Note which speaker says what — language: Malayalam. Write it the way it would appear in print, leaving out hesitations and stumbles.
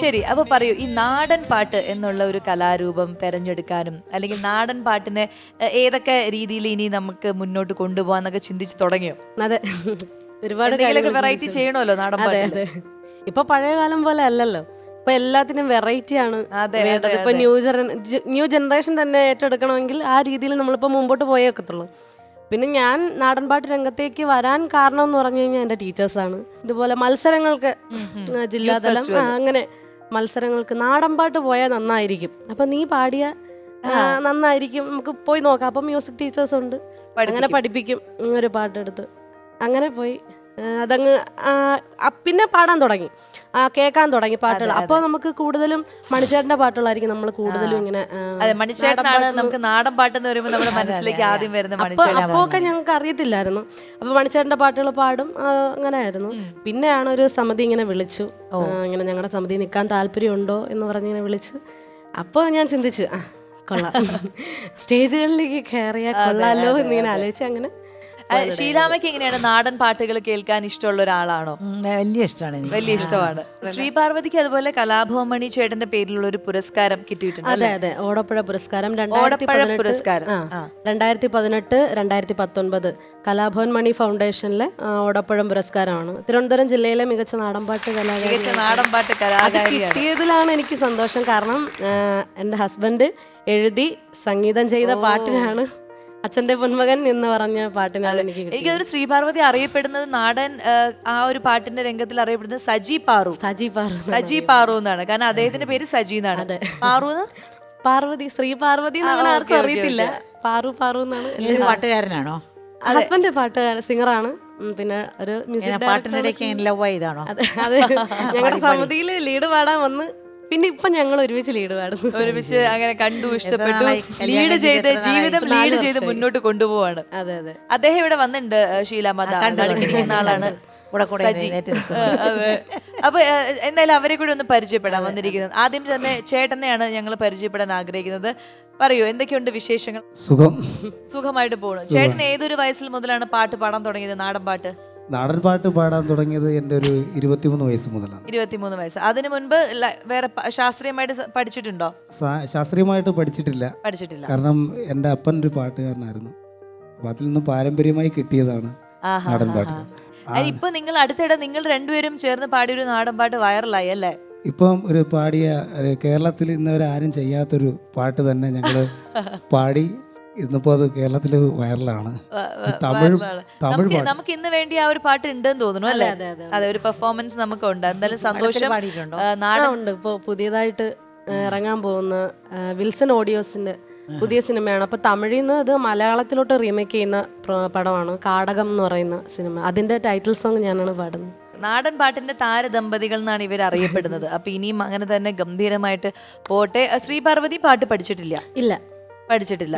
Speaker 1: ശരി, അപ്പൊ പറയൂ, ഈ നാടൻ പാട്ട് എന്നുള്ള ഒരു കലാരൂപം തെരഞ്ഞെടുക്കാനും അല്ലെങ്കിൽ നാടൻ പാട്ടിനെ ഏതൊക്കെ രീതിയിൽ ഇനി നമുക്ക് മുന്നോട്ട് കൊണ്ടുപോകാന്നൊക്കെ ചിന്തിച്ചു തുടങ്ങിയോ?
Speaker 2: അതെ, ഒരുപാട്
Speaker 1: വെറൈറ്റി ചെയ്യണമല്ലോ നാടൻ പാട്ട്.
Speaker 2: ഇപ്പൊ പഴയ കാലം പോലെ അല്ലല്ലോ, ഇപ്പൊ എല്ലാത്തിനും വെറൈറ്റി ആണ് വേണ്ടത്. ഇപ്പൊ ന്യൂ ജനറേഷൻ തന്നെ ഏറ്റെടുക്കണമെങ്കിൽ ആ രീതിയിൽ നമ്മളിപ്പോ മുമ്പോട്ട് പോയേ ഒക്കത്തുള്ളൂ. പിന്നെ ഞാൻ നാടൻപാട്ട് രംഗത്തേക്ക് വരാൻ കാരണം എന്ന് പറഞ്ഞു കഴിഞ്ഞാൽ എൻ്റെ ടീച്ചേഴ്സാണ്. ഇതുപോലെ മത്സരങ്ങൾക്ക് ജില്ലാതലം അങ്ങനെ മത്സരങ്ങൾക്ക് നാടൻപാട്ട് പോയാൽ നന്നായിരിക്കും, അപ്പം നീ പാടിയ നന്നായിരിക്കും, നമുക്ക് പോയി നോക്കാം. അപ്പം മ്യൂസിക് ടീച്ചേഴ്സ് ഉണ്ട്, അങ്ങനെ പഠിപ്പിക്കും ഒരു പാട്ടെടുത്ത്. അങ്ങനെ പോയി അതങ്ങ് പിന്നെ പാടാൻ തുടങ്ങി, കേൾക്കാൻ തുടങ്ങി പാട്ടുകൾ. അപ്പോൾ നമുക്ക് കൂടുതലും മണിച്ചേട്ടൻ്റെ പാട്ടുകളായിരിക്കും നമ്മൾ കൂടുതലും ഇങ്ങനെ.
Speaker 1: മണിച്ചേട്ടനാണ് നമുക്ക് നാടൻ പാട്ട് എന്ന് പറയുമ്പോൾ നമ്മുടെ മനസ്സിലേക്ക് ആദ്യം വരുന്ന മണിച്ചേട്ടൻ.
Speaker 2: അപ്പോൾ ഒക്കെ ഞങ്ങൾക്ക് അറിയത്തില്ലായിരുന്നു. അപ്പോൾ മണിച്ചേട്ടൻ്റെ പാട്ടുകൾ പാടും, അങ്ങനെ ആയിരുന്നു. പിന്നെയാണ് ഒരു സമിതി ഇങ്ങനെ വിളിച്ചു, ഇങ്ങനെ ഞങ്ങളുടെ സമിതി നിൽക്കാൻ താല്പര്യമുണ്ടോ എന്ന് പറഞ്ഞിങ്ങനെ വിളിച്ചു. അപ്പോൾ ഞാൻ ചിന്തിച്ചു, കൊള്ളാം, സ്റ്റേജുകളിലേക്ക് കയറിയാൽ കൊള്ളാലോ എന്നിങ്ങനെ ആലോചിച്ച് അങ്ങനെ.
Speaker 1: ഷീലാമ്മയ്ക്ക് എങ്ങനെയാണ് നാടൻ പാട്ടുകൾ കേൾക്കാൻ ഇഷ്ടമുള്ള ഒരാളാണോ?
Speaker 3: വലിയ ഇഷ്ടമാണ്,
Speaker 1: വലിയ ഇഷ്ടമാണ്. ശ്രീപാർവതിക്ക് അതുപോലെ കലാഭവൻ മണി ചേട്ടന്റെ പേരിലുള്ള ഒരു പുരസ്കാരം കിട്ടിയിട്ടുണ്ട്.
Speaker 2: അതെ അതെ, ഓടപ്പുഴ പുരസ്കാരം 2018-2019 കലാഭവൻ മണി ഫൗണ്ടേഷനിലെ ഓടപ്പുഴ പുരസ്കാരമാണ്. തിരുവനന്തപുരം ജില്ലയിലെ മികച്ച നാടൻപാട്ട് കലാകാരി കിട്ടിയതിലാണ് എനിക്ക് സന്തോഷം. കാരണം എൻ്റെ ഹസ്ബൻഡ് എഴുതി സംഗീതം ചെയ്ത പാട്ടിനാണ് അച്ഛന്റെ പൊന്മകൻ എന്ന് പറഞ്ഞ പാട്ടിനാണ്
Speaker 1: എനിക്കൊരു ശ്രീപാർവതി അറിയപ്പെടുന്നത് നാടൻ ആ ഒരു പാട്ടിന്റെ രംഗത്തിൽ അറിയപ്പെടുന്നത് സജി പാറു എന്നാണ്. കാരണം അദ്ദേഹത്തിന്റെ പേര് സജി എന്നാണ്.
Speaker 2: പാർവതി, ശ്രീ പാർവതി അങ്ങനെ ആർക്കും അറിയത്തില്ല. പാറു എന്നാണ്.
Speaker 3: പാട്ടുകാരനാണോ?
Speaker 2: ഹസ്ബൻഡ് പാട്ടുകാരൻ, സിംഗറാണ്. പിന്നെ ഒരു മ്യൂസിക്
Speaker 3: പാട്ടിനിടയ്ക്ക് ലവ് ആയതാണോ?
Speaker 2: അതെ, ഞങ്ങളുടെ സമിതിയിൽ ലീഡ് പാടാൻ വന്ന് പിന്നെ ഇപ്പൊ ഞങ്ങൾ ഒരുമിച്ച് ലീഡ് പാടുന്നു.
Speaker 1: ഒരുമിച്ച് അങ്ങനെ കണ്ടു, ഇഷ്ടപ്പെട്ടു, ലീഡ് ചെയ്ത് ജീവിതം ലീഡ് ചെയ്ത് മുന്നോട്ട് കൊണ്ടുപോവാണ്.
Speaker 2: അതെ അതെ,
Speaker 1: അദ്ദേഹം ഇവിടെ വന്നിട്ടുണ്ട്. ഷീലാമ്മ അടുക്കിരിക്കുന്ന ആളാണ്. അപ്പൊ എന്തായാലും അവരെ കൂടി ഒന്ന് പരിചയപ്പെടാൻ വന്നിരിക്കുന്നത്. ആദ്യം തന്നെ ചേട്ടനെയാണ് ഞങ്ങൾ പരിചയപ്പെടാൻ ആഗ്രഹിക്കുന്നത്. പറയൂ, എന്തൊക്കെയുണ്ട് വിശേഷങ്ങൾ? സുഖമായിട്ട് പോകണം. ചേട്ടൻ ഏതൊരു വയസ്സിൽ മുതലാണ് പാട്ട് പാടാൻ തുടങ്ങിയത്?
Speaker 4: നാടൻ പാട്ട് പാടാൻ തുടങ്ങിയത് എൻ്റെ ഒരു 23 വയസ്സ് മുതലാണ്.
Speaker 1: 23 വയസ്സ്. അതിനു മുൻപ് വേറെ ശാസ്ത്രീയമായിട്ട് പഠിച്ചിട്ടുണ്ടോ?
Speaker 4: ശാസ്ത്രീയമായിട്ട് പഠിച്ചിട്ടില്ല. കാരണം എൻ്റെ അപ്പൻ ഒരു പാട്ടുകാരനായിരുന്നു. അപ്പൊ അതിൽ നിന്ന് പാരമ്പര്യമായി കിട്ടിയതാണ് നാടൻ പാട്ട്.
Speaker 1: ഇപ്പൊ നിങ്ങൾ അടുത്തിടെ നിങ്ങൾ രണ്ടുപേരും ചേർന്ന് പാടിയ ഒരു നാടൻ പാട്ട് വൈറലായി അല്ലേ?
Speaker 4: ഇപ്പം ഒരു പാടിയ കേരളത്തിൽ ഇന്നവരെ ആരും ചെയ്യാത്തൊരു പാട്ട് തന്നെ ഞങ്ങള് പാടി. ഇന്നിപ്പോ അത് കേരളത്തില് വൈറലാണ്. തമിഴ്
Speaker 1: നമുക്ക് ഇന്ന് വേണ്ടി ആ ഒരു പാട്ട് ഉണ്ടെന്ന് തോന്നുന്നു അല്ലേ? അതെ, ഒരു പെർഫോമൻസ് നമുക്ക് ഉണ്ട്. എന്തായാലും സന്തോഷം.
Speaker 2: നാടകമുണ്ട് ഇപ്പോൾ പുതിയതായിട്ട് ഇറങ്ങാൻ പോകുന്ന വിൽസൺ ഓഡിയോസിന്റെ പുതിയ സിനിമയാണ്. അപ്പൊ തമിഴിൽ നിന്ന് അത് മലയാളത്തിലോട്ട് റീമേക്ക് ചെയ്യുന്ന പടമാണ് കാടകം എന്ന് പറയുന്ന സിനിമ. അതിന്റെ ടൈറ്റിൽ സോങ് ഞാനാണ് പാടുന്നത്.
Speaker 1: നാടൻ പാട്ടിന്റെ താരദമ്പതികൾ എന്നാണ് ഇവർ അറിയപ്പെടുന്നത്. അപ്പൊ ഇനിയും അങ്ങനെ തന്നെ ഗംഭീരമായിട്ട് പോട്ടെ. ശ്രീപാർവതി പാട്ട് പഠിച്ചിട്ടില്ല?
Speaker 2: ഇല്ല,
Speaker 1: പഠിച്ചിട്ടില്ല.